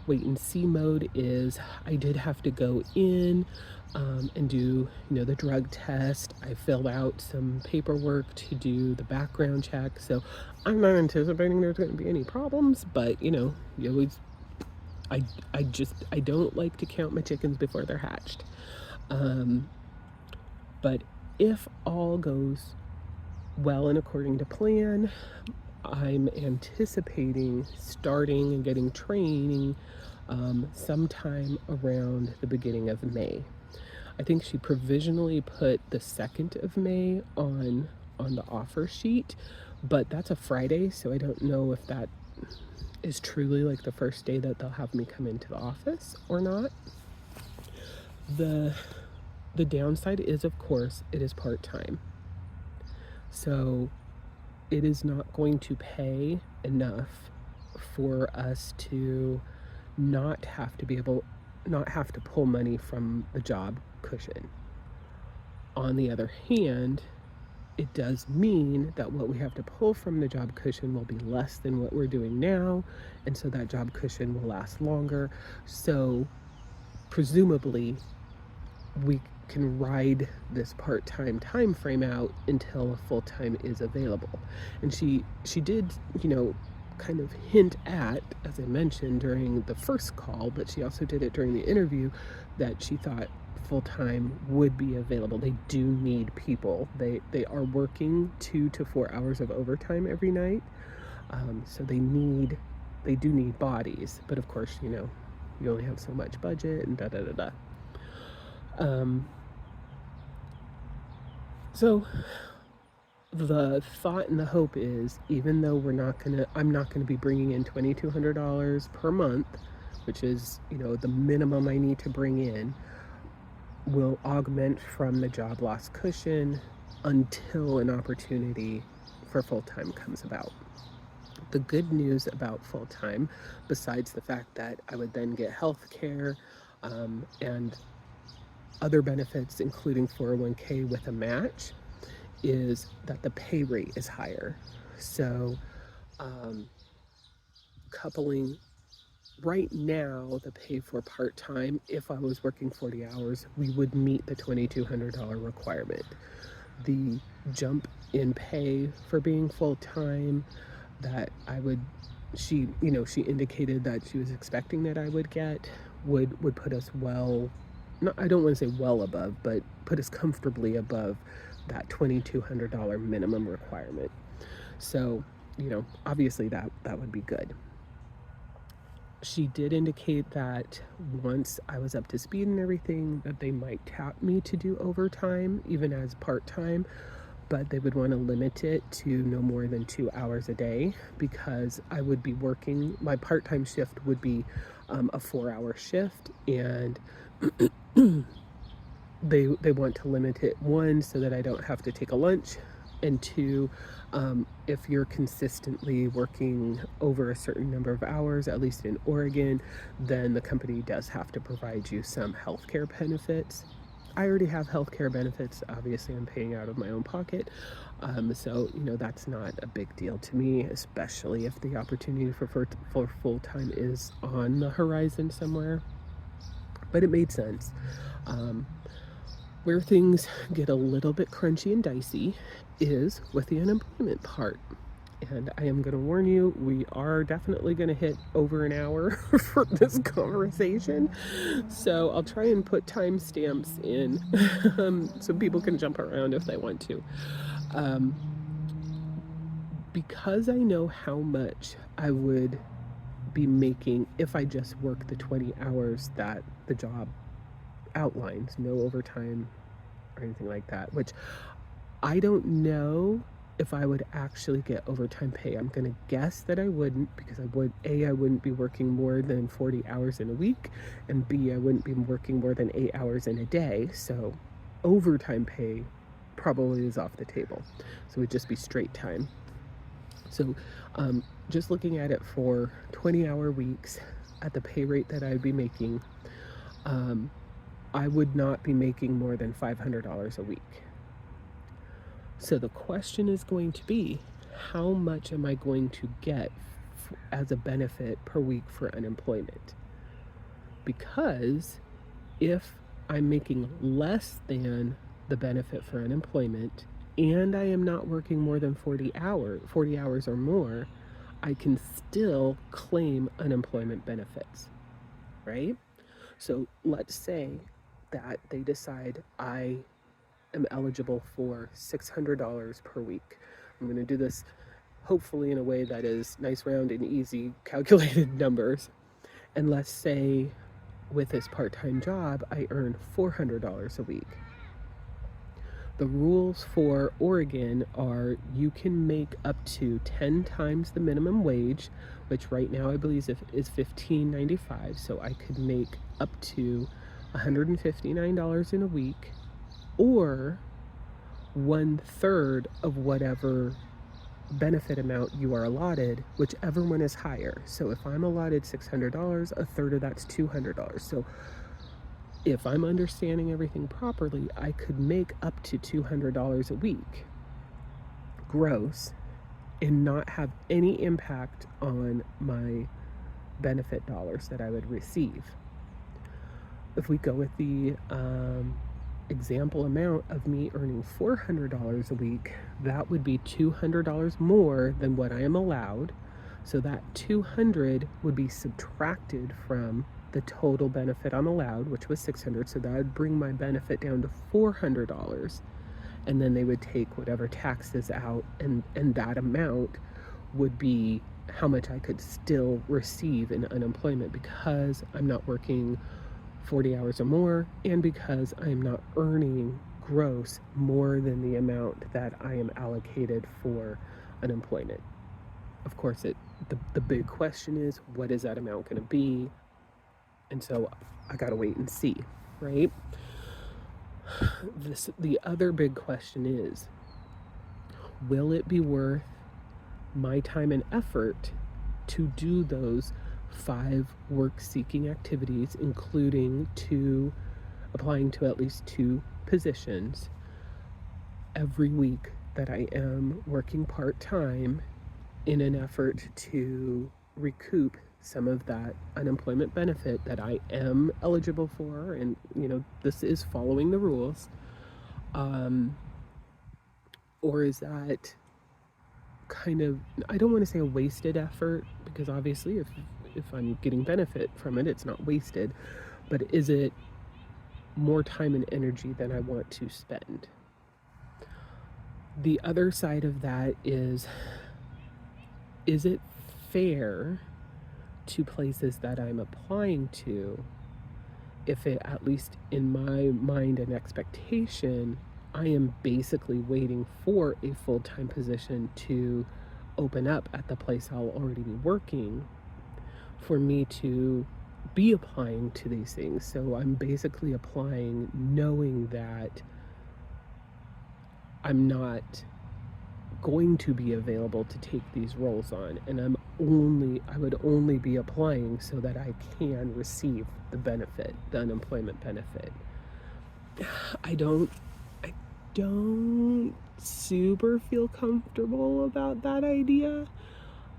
wait and see mode is I did have to go in and do, the drug test. I filled out some paperwork to do the background check. So I'm not anticipating there's going to be any problems, but you always, I don't like to count my chickens before they're hatched. But if all goes well and according to plan, I'm anticipating starting and getting training sometime around the beginning of May. I think she provisionally put the 2nd of May on the offer sheet, but that's a Friday, so I don't know if that is truly like the first day that they'll have me come into the office or not. The downside is, of course, it is part-time. So it is not going to pay enough for us to not have to pull money from the job cushion. On the other hand, it does mean that what we have to pull from the job cushion will be less than what we're doing now, and so that job cushion will last longer. So presumably we can ride this part-time time frame out until a full-time is available. And she did, kind of hint at, as I mentioned during the first call, but she also did it during the interview, that she thought full-time would be available. They do need people. They are working 2 to 4 hours of overtime every night, so they do need bodies. But of course, you know, you only have so much budget and da da da da. So the thought and the hope is, even though I'm not gonna be bringing in $2,200 per month, which is, you know, the minimum I need to bring in, will augment from the job loss cushion until an opportunity for full-time comes about. The good news about full-time, besides the fact that I would then get health care and other benefits, including 401k with a match, is that the pay rate is higher. So coupling right now, the pay for part-time, if I was working 40 hours, we would meet the $2,200 requirement. The jump in pay for being full-time that she indicated that she was expecting that I would get would put us I don't want to say well above, but put us comfortably above that $2,200 minimum requirement. So, you know, obviously that would be good. She did indicate that once I was up to speed and everything, that they might tap me to do overtime, even as part-time, but they would want to limit it to no more than 2 hours a day, because I would be working, my part-time shift would be a 4-hour shift, and they want to limit it, one, so that I don't have to take a lunch, and two, if you're consistently working over a certain number of hours, at least in Oregon, then the company does have to provide you some healthcare benefits. I already have healthcare benefits. Obviously, I'm paying out of my own pocket. So, you know, that's not a big deal to me, especially if the opportunity for full-time is on the horizon somewhere. But it made sense. Where things get a little bit crunchy and dicey is with the unemployment part. And I am going to warn you, we are definitely going to hit over an hour for this conversation. So I'll try and put timestamps in so people can jump around if they want to. Because I know how much I would be making if I just work the 20 hours that the job outlines, no overtime or anything like that, which I don't know if I would actually get overtime pay. I'm gonna guess that I wouldn't, because I wouldn't be working more than 40 hours in a week, and B, I wouldn't be working more than 8 hours in a day, so overtime pay probably is off the table. So it would just be straight time. So just looking at it for 20-hour weeks at the pay rate that I'd be making, I would not be making more than $500 a week. So the question is going to be, how much am I going to get as a benefit per week for unemployment? Because if I'm making less than the benefit for unemployment, and I am not working more than 40 hours or more, I can still claim unemployment benefits, right? So let's say that they decide I am eligible for $600 per week. I'm going to do this hopefully in a way that is nice, round, and easy, calculated numbers. And let's say with this part-time job, I earn $400 a week. The rules for Oregon are you can make up to 10 times the minimum wage, which right now I believe is $15.95. So I could make up to $159 in a week, or 1/3 of whatever benefit amount you are allotted, whichever one is higher. So if I'm allotted $600, 1/3 of that's $200. So if I'm understanding everything properly, I could make up to $200 a week gross and not have any impact on my benefit dollars that I would receive. If we go with the example amount of me earning $400 a week, that would be $200 more than what I am allowed. So that 200 would be subtracted from the total benefit I'm allowed, which was 600. So that would bring my benefit down to $400. And then they would take whatever taxes out, and that amount would be how much I could still receive in unemployment because I'm not working 40 hours or more, and because I'm not earning gross more than the amount that I am allocated for unemployment. Of course, the big question is, what is that amount going to be? And so I got to wait and see, right? The other big question is, will it be worth my time and effort to do those 5 work-seeking activities, including applying to at least 2 positions every week that I am working part-time in an effort to recoup some of that unemployment benefit that I am eligible for, and this is following the rules, or is that kind of, I don't want to say a wasted effort, because obviously if I'm getting benefit from it, it's not wasted, but is it more time and energy than I want to spend? The other side of that is it fair to places that I'm applying to if it, at least in my mind and expectation, I am basically waiting for a full-time position to open up at the place I'll already be working for me to be applying to these things. So I'm basically applying knowing that I'm not going to be available to take these roles on, and I would only be applying so that I can receive the benefit, the unemployment benefit. I don't super feel comfortable about that idea.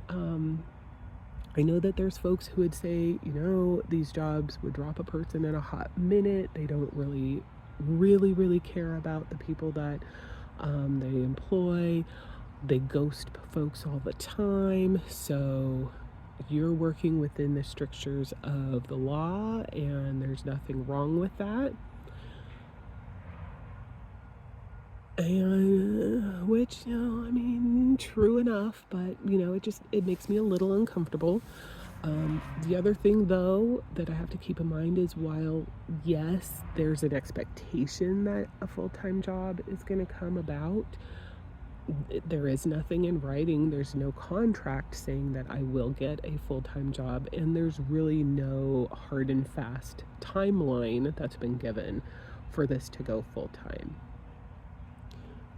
I know that there's folks who would say, these jobs would drop a person in a hot minute. They don't really care about the people that they employ. They ghost folks all the time. So you're working within the strictures of the law, and there's nothing wrong with that. And which, true enough, but it makes me a little uncomfortable. The other thing, though, that I have to keep in mind is, while yes, there's an expectation that a full-time job is going to come about, there is nothing in writing. There's no contract saying that I will get a full-time job, and there's really no hard and fast timeline that's been given for this to go full-time.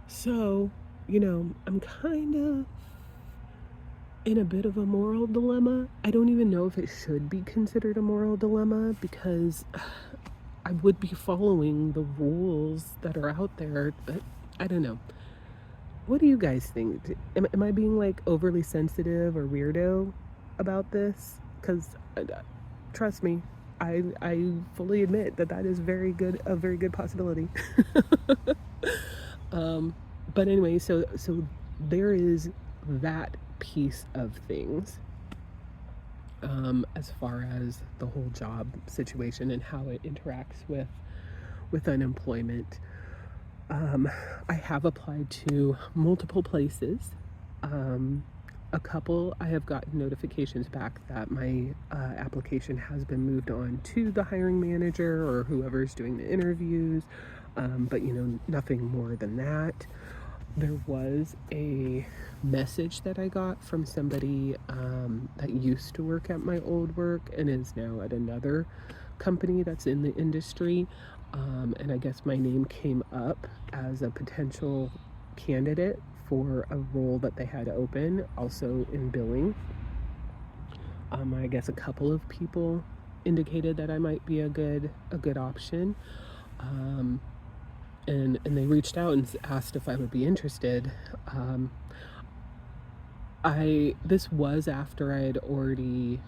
So, I'm kind of in a bit of a moral dilemma. I don't even know if it should be considered a moral dilemma, because I would be following the rules that are out there, but I don't know. What do you guys think? Am I being like overly sensitive or weirdo about this? Because trust me, I fully admit that is a very good possibility. But anyway, so there is that piece of things, as far as the whole job situation and how it interacts with unemployment. I have applied to multiple places. A couple, I have gotten notifications back that my application has been moved on to the hiring manager or whoever's doing the interviews, but nothing more than that. There was a message that I got from somebody that used to work at my old work and is now at another company that's in the industry, and I guess my name came up as a potential candidate for a role that they had open, also in billing. I guess a couple of people indicated that I might be a good option. And they reached out and asked if I would be interested. This was after I had already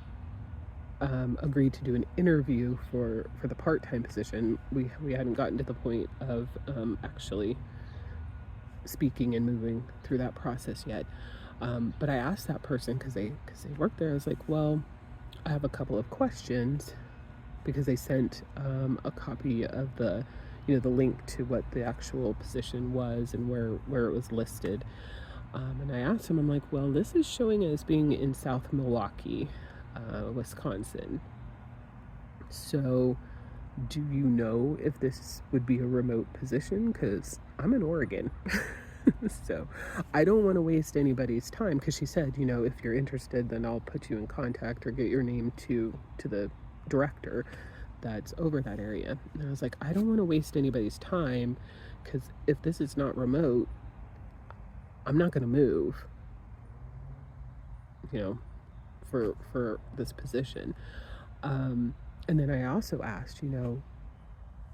agreed to do an interview for the part-time position. We hadn't gotten to the point of actually speaking and moving through that process yet. But I asked that person, because they work there, I was like, well, I have a couple of questions, because they sent a copy of the, the link to what the actual position was and where it was listed. And I asked him, I'm like, well, this is showing as being in South Milwaukee, Wisconsin. So do you know if this would be a remote position? Because I'm in Oregon. So I don't want to waste anybody's time, because she said, if you're interested, then I'll put you in contact or get your name to the director that's over that area. And I was like, I don't want to waste anybody's time, because if this is not remote, I'm not going to move, for this position. And then I also asked,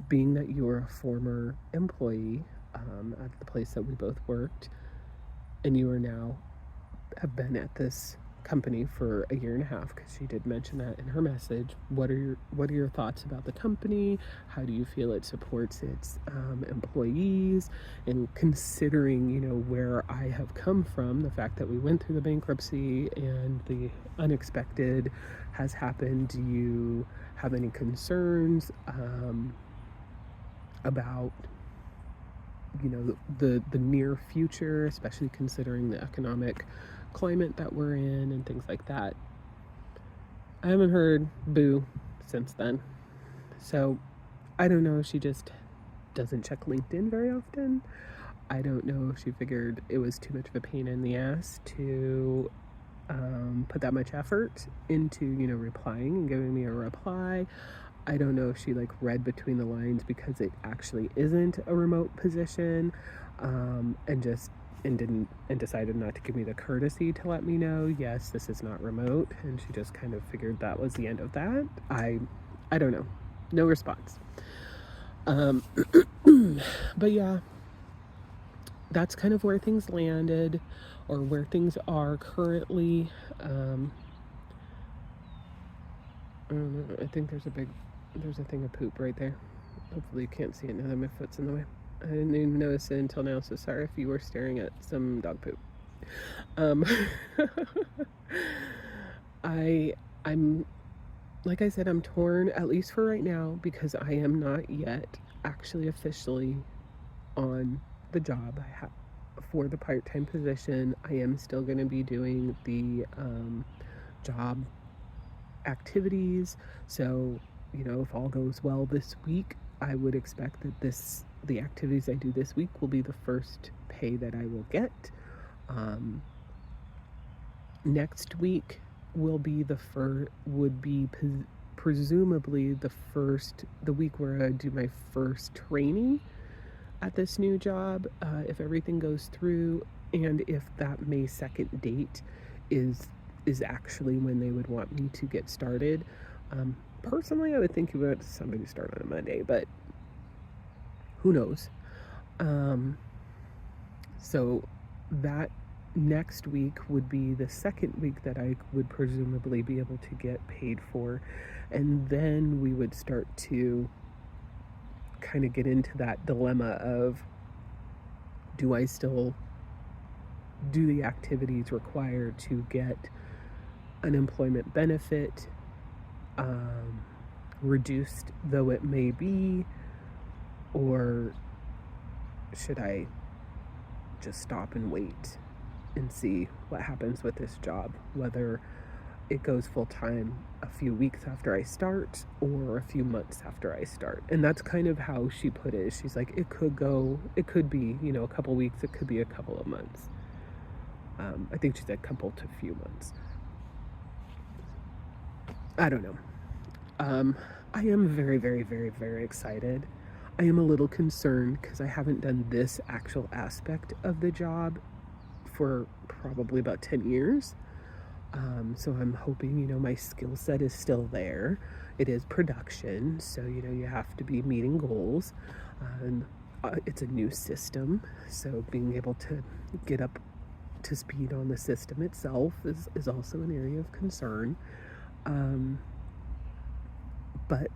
being that you were a former employee at the place that we both worked, and you are now have been at this company for a year and a half, because she did mention that in her message. What are your thoughts about the company? How do you feel it supports its employees? And considering where I have come from, the fact that we went through the bankruptcy and the unexpected has happened, do you have any concerns about the near future, especially considering the economic climate that we're in and things like that? I haven't heard boo since then. So I don't know if she just doesn't check LinkedIn very often. I don't know if she figured it was too much of a pain in the ass to put that much effort into replying and giving me a reply. I don't know if she read between the lines, because it actually isn't a remote position, and decided not to give me the courtesy to let me know, yes, this is not remote, and she just kind of figured that was the end of that. I don't know. No response. But yeah, that's kind of where things landed, or where things are currently. I don't know. I think there's a thing of poop right there. Hopefully you can't see it now that my foot's in the way. I didn't even notice it until now, so sorry if you were staring at some dog poop. I'm like I said, I'm torn, at least for right now, because I am not yet actually officially on the job. I have for the part-time position. I am still going to be doing the job activities. So if all goes well this week, I would expect that the activities I do this week will be the first pay that I will get. Next week would be presumably the week where I do my first training at this new job, if everything goes through, and if that May 2nd date is actually when they would want me to get started. Personally, I would think you would somebody start on a Monday, but who knows? So that next week would be the second week that I would presumably be able to get paid for, and then we would start to kind of get into that dilemma of, do I still do the activities required to get unemployment benefit, reduced though it may be, or should I just stop and wait and see what happens with this job, whether it goes full-time a few weeks after I start or a few months after I start. And that's kind of how she put it. She's like, it could be a couple weeks, it could be a couple of months. I think she said couple to few months. I don't know. I am very, very, very, very excited. I am a little concerned because I haven't done this actual aspect of the job for probably about 10 years. So I'm hoping, my skill set is still there. It is production, so, you have to be meeting goals. And it's a new system, so being able to get up to speed on the system itself is also an area of concern. But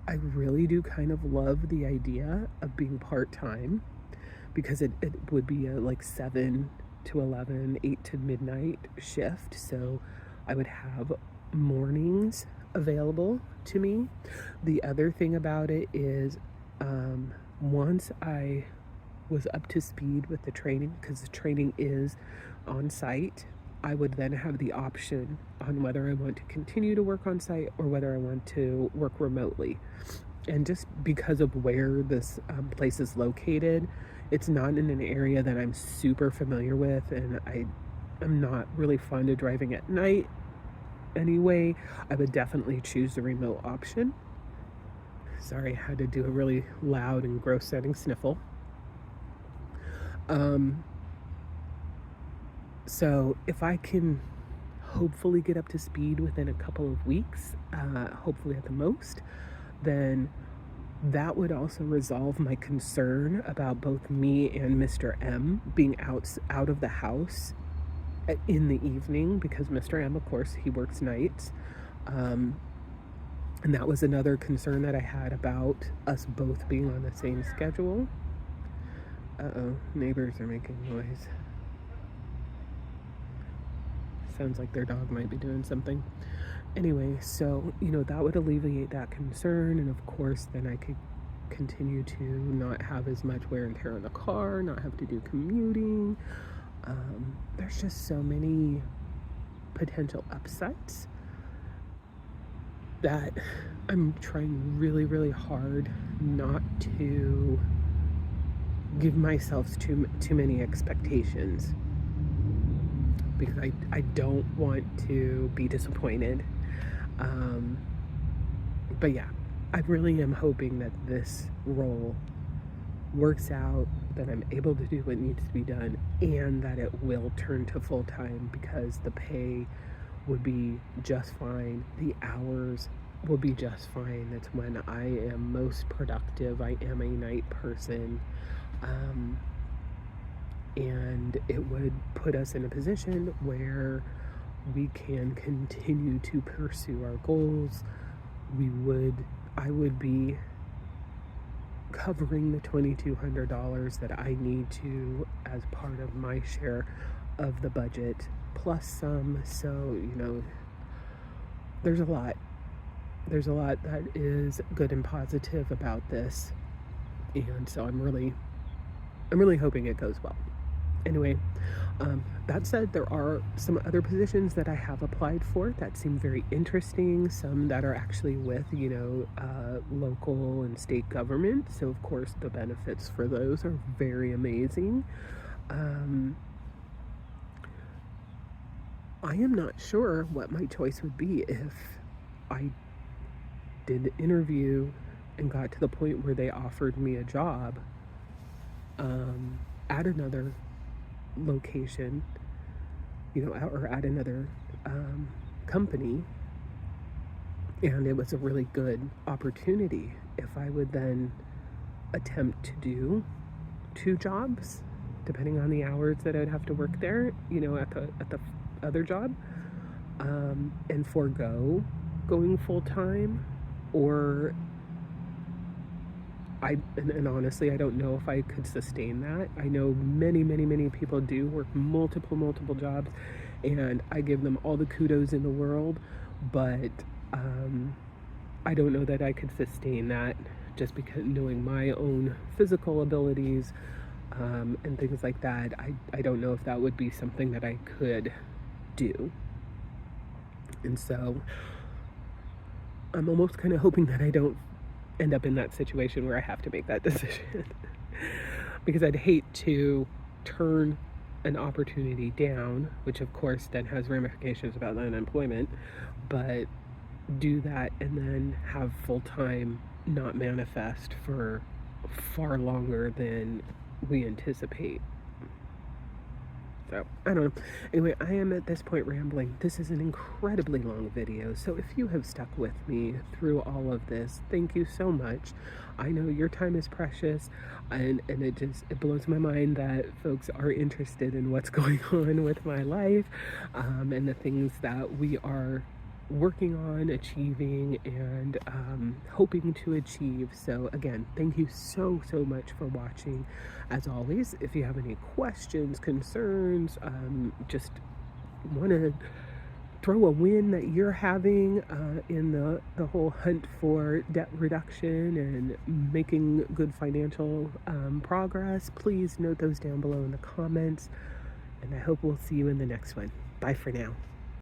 I really do kind of love the idea of being part-time, because it would be a 7 to 11, 8 to midnight shift. So I would have mornings available to me. The other thing about it is once I was up to speed with the training, because the training is on site, I would then have the option on whether I want to continue to work on site or whether I want to work remotely. And just because of where this place is located, it's not in an area that I'm super familiar with, and I'm not really fond of driving at night anyway. I would definitely choose the remote option. Sorry, I had to do a really loud and gross sounding sniffle. So if I can hopefully get up to speed within a couple of weeks, hopefully at the most, then that would also resolve my concern about both me and Mr. M being out of the house in the evening, because Mr. M, of course, he works nights. And that was another concern that I had about us both being on the same schedule. Uh-oh, neighbors are making noise. Sounds like their dog might be doing something. Anyway, so, that would alleviate that concern. And of course, then I could continue to not have as much wear and tear on the car, not have to do commuting. There's just so many potential upsets that I'm trying really, really hard not to give myself too many expectations, because I don't want to be disappointed. But yeah, I really am hoping that this role works out, that I'm able to do what needs to be done, and that it will turn to full-time, because the pay would be just fine. The hours will be just fine. That's when I am most productive. I am a night person. And it would put us in a position where we can continue to pursue our goals. I would be covering the $2,200 that I need to as part of my share of the budget, plus some. So, there's a lot that is good and positive about this. And so I'm really hoping it goes well. Anyway, that said, there are some other positions that I have applied for that seem very interesting, some that are actually with, local and state government. So of course the benefits for those are very amazing. I am not sure what my choice would be if I did the interview and got to the point where they offered me a job at another location, or at another company, and it was a really good opportunity. If I would then attempt to do 2 jobs, depending on the hours that I'd have to work there, at the other job, and forego going full time, or and honestly, I don't know if I could sustain that. I know many people do work multiple jobs, and I give them all the kudos in the world, but I don't know that I could sustain that, just because knowing my own physical abilities and things like that. I don't know if that would be something that I could do. And so I'm almost kind of hoping that I don't end up in that situation where I have to make that decision, because I'd hate to turn an opportunity down, which of course then has ramifications about unemployment, but do that and then have full-time not manifest for far longer than we anticipate. So, I don't know. Anyway, I am at this point rambling. This is an incredibly long video, so if you have stuck with me through all of this, thank you so much. I know your time is precious, and it blows my mind that folks are interested in what's going on with my life, and the things that we are working on achieving and hoping to achieve. So again, thank you so much for watching. As always, if you have any questions, concerns, just want to throw a win that you're having in the whole hunt for debt reduction and making good financial progress, please note those down below in the comments. And I hope we'll see you in the next one. Bye for now.